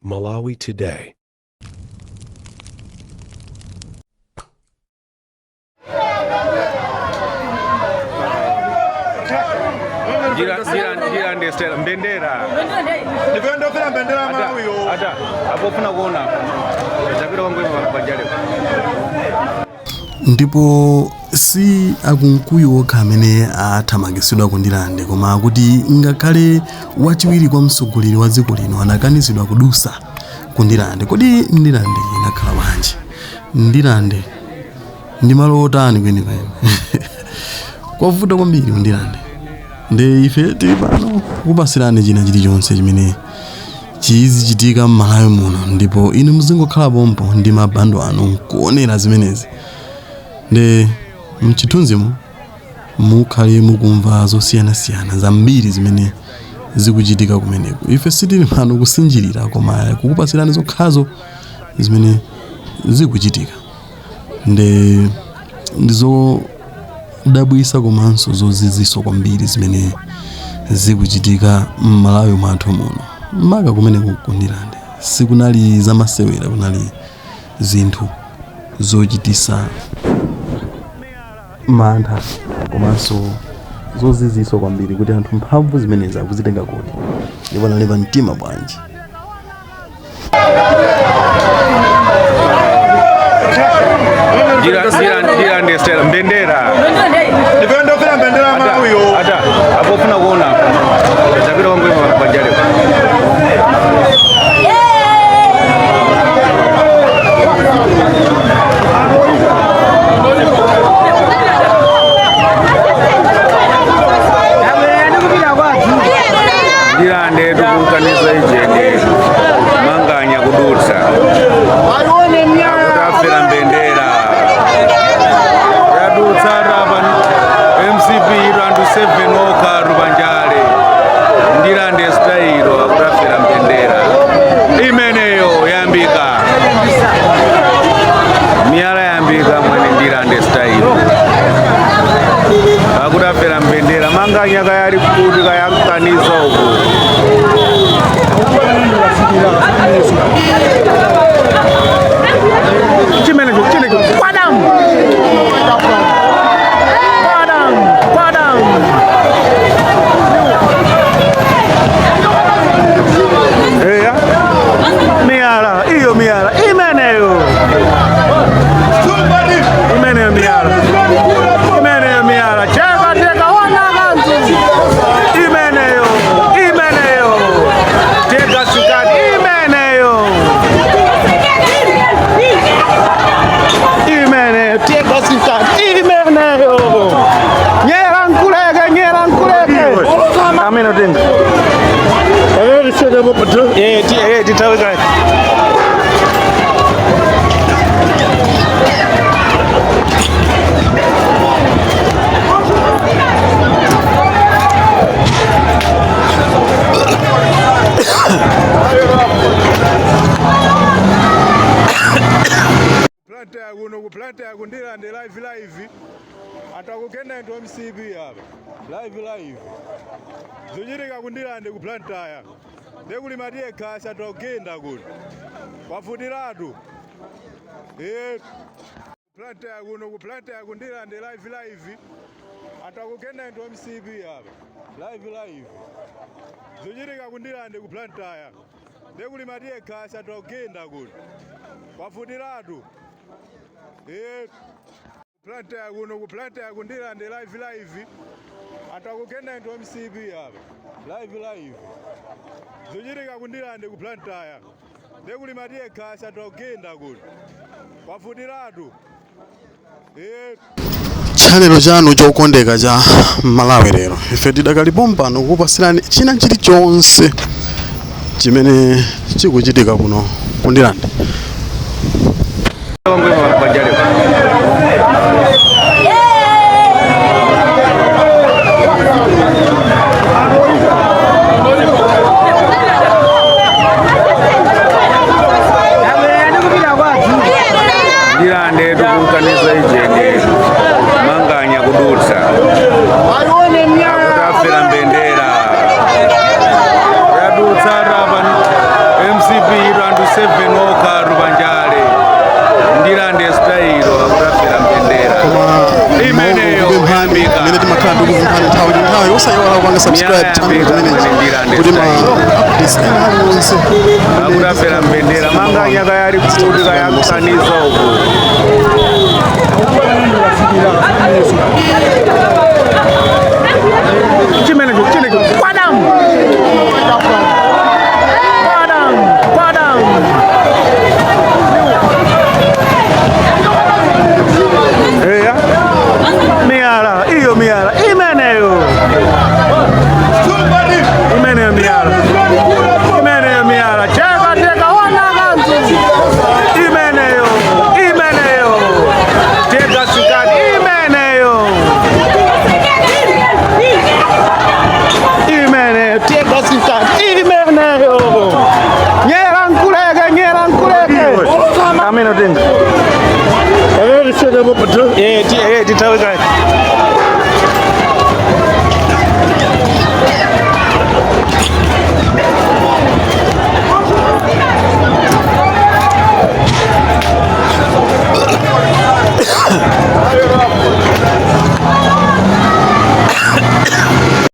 Malawi Today. Jirani Stella Mbendera. Ndivyo pia Mbendera Malawi yo. Hata hapo kuna kuona. Chakula wangu wanapajale. Ndipo si akunkuyu okha amene athamangisidwa ku Ndilande koma akuti ngakhale wachiwiri kwa mtsogoleri wa dziko lino anakanizidwa kudusa ku Ndilande. Kodi Ndilande inakhala bwanji? Ndilande ndi malo otani kwenikweni? Kwavuta kwambiri ku Ndilande. Nde ife tili pano kupasirani china chilichonse chimene chizichitika m'Malawi muno, ndipo inu muzingokhala pompo ndi mabando anu kuonera zimenezi. Nde mchithunzimo mukhale mukumva zosiyanasiyana zambiri zimene zikuchitika kumeneko. Ife sitili pano kusinjirira koma kukupasirani zokhazo zimene zikuchitika. Ndizo dabwisa komanso zozizwitsa kwambiri zimene zikuchitika m'Malawi mwathu muno. Maka kumeneko ku Ndilande sikunali zamasewera, kunali zinthu zochititsa mantha komanso zozizwitsa kwambiri kuti anthu mphamvu zimenezi akuzitenga kuti ndipo naleva mtima bwanji. Jirani Stella Mbendera. Ndivyo pia Mbendera Malawi yo. Hata hapo kuna kuona. Chakula wangu wanapajale. Ndilande tukukanisa ijeni manganya kudutsa akutafera Mbendera yadutsa rapa MCP randu 7 oka rubanjale Ndilande stailo akutafera Mbendera imeneyo yambika miyala yambika mwene Ndilande stailo akutafera Mbendera manganya kayali kuti kayakukanisa uku Kuplanta ku Ndilande live atakukenda ndo MCB hapa live zochitika ku Ndilande ku Plantaya ndekuli matiye khasi atakugenda kuti kwafutiratu Plantaya ku Ndilande live atakukenda ndo MCB hapa live zochitika ku Ndilande ku Plantaya ndekuli matiye khasi atakugenda kuti kwafutiratu Plantaya ku Ndilande live atakukenda ndo MCB hapa live zochitika ku Ndilande ku Plantaya ndekuli matiye khasi atakugenda kuti kwafutiratu chanelo chanu chokondeka cha Malawi lero ife tidakali pompano kupasirani china chilichonse chimene chikuchitika kuno ku Ndilande. Ndilande tukukanisa ijeni manganya kudutsa akutafera Mbendera yadutsa rapa MCP randu 7 oka rubanjale ndirande style akutafera mbendera imeneyo mene timakhala ndikuvunkhani nthawi ndi nthawi osayiwala kupanga subscribe channel chimenechi kuti onse akutafera mbendera manga nyaka yali kuti kayakusanisa uku chimenecho kwadamu Miara, Imeneyo Miara, Cheka, Wanagantu, Imeneyo, Cheka Sikat, Imeneyo, Cheka Sikat, Imeneyo, Nyerankuleke, Ameno Ding. Titaweka